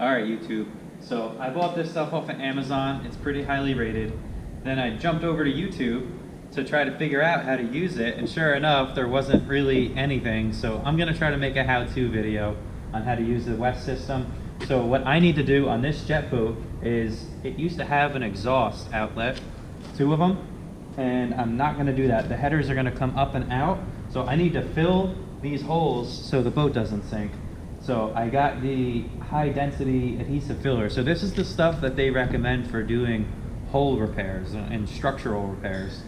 Alright YouTube, so I bought this stuff off of Amazon. It's pretty highly rated. Then I jumped over to YouTube to try to figure out how to use it, and sure enough there wasn't really anything, so I'm going to try to make a how-to video on how to use the West system. So what I need to do on this jet boat is, it used to have an exhaust outlet, 2 of them, and I'm not going to do that. The headers are going to come up and out, so I need to fill these holes so the boat doesn't sink. So I got the high density adhesive filler. So this is the stuff that they recommend for doing hole repairs and structural repairs.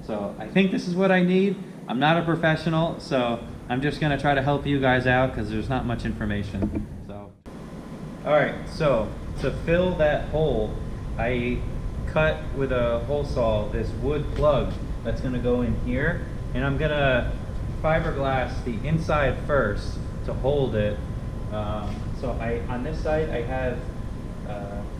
So I think this is what I need. I'm not a professional, so I'm just gonna try to help you guys out because there's not much information. So, all right, so to fill that hole, I cut with a hole saw this wood plug that's gonna go in here, and I'm gonna fiberglass the inside first to hold it. So on this side I have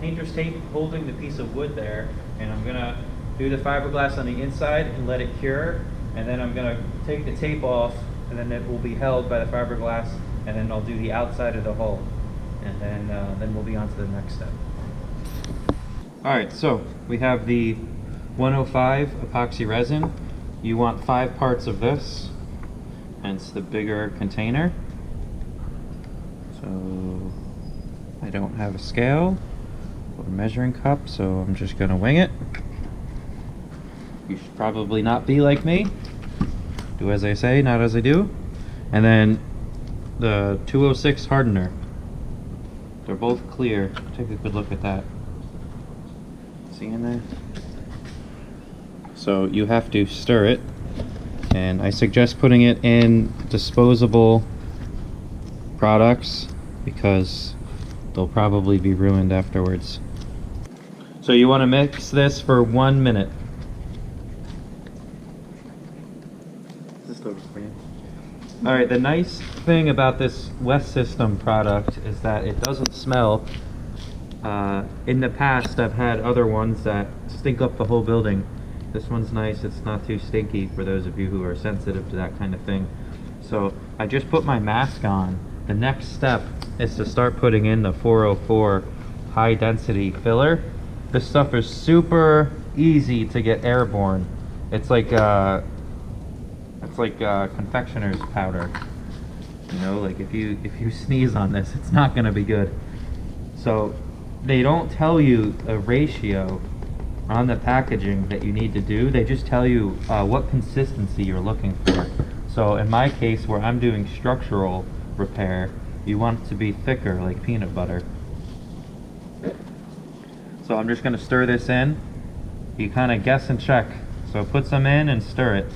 painter's tape holding the piece of wood there, and I'm gonna do the fiberglass on the inside and let it cure, and then I'm gonna take the tape off, and then it will be held by the fiberglass, and then I'll do the outside of the hull, and then we'll be on to the next step. Alright, so we have the 105 epoxy resin. You want 5 parts of this, hence the bigger container. So I don't have a scale or measuring cup, so I'm just gonna wing it. You should probably not be like me. Do as I say, not as I do. And then the 206 hardener. They're both clear. Take a good look at that. See in there? So you have to stir it, and I suggest putting it in disposable products because they'll probably be ruined afterwards. So you want to mix this for 1 minute. Alright, the nice thing about this West System product is that it doesn't smell. In the past I've had other ones that stink up the whole building. This one's nice, it's not too stinky for those of you who are sensitive to that kind of thing. So I just put my mask on. The next step is to start putting in the 404 high density filler. This stuff is super easy to get airborne. It's like confectioner's powder. You know, like if you sneeze on this, it's not gonna be good. So they don't tell you a ratio on the packaging that you need to do. They just tell you what consistency you're looking for. So in my case, where I'm doing structural repair, you want it to be thicker, like peanut butter. So I'm just going to stir this in. You kind of guess and check. So put some in and stir it.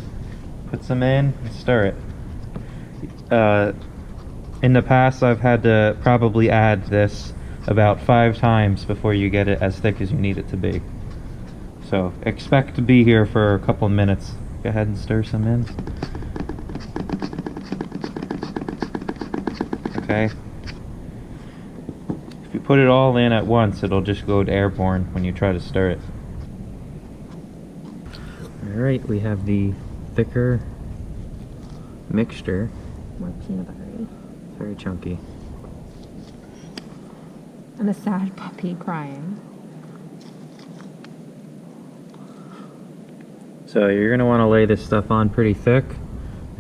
Put some in and stir it. In the past I've had to probably add this about 5 times before you get it as thick as you need it to be. So expect to be here for a couple minutes. Go ahead and stir some in. Okay. If you put it all in at once, it'll just go airborne when you try to stir it. Alright, we have the thicker mixture. More peanut buttery. Very chunky. And a sad puppy crying. So you're going to want to lay this stuff on pretty thick,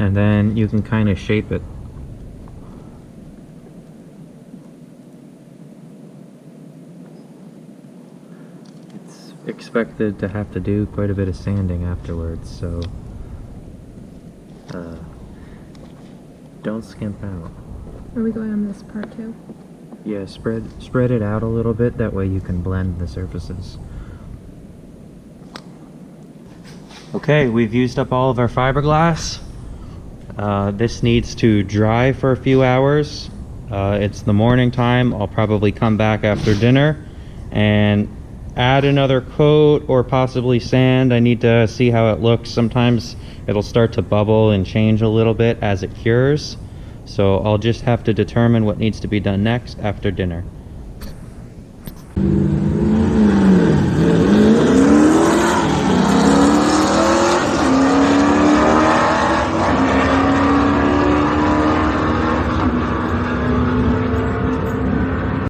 and then you can kind of shape it. It's expected to have to do quite a bit of sanding afterwards, so don't skimp out. Are we going on this part too? Yeah, spread it out a little bit, that way you can blend the surfaces. Okay, we've used up all of our fiberglass. This needs to dry for a few hours. It's the morning time. I'll probably come back after dinner and add another coat or possibly sand. I need to see how it looks. Sometimes it'll start to bubble and change a little bit as it cures. So I'll just have to determine what needs to be done next after dinner.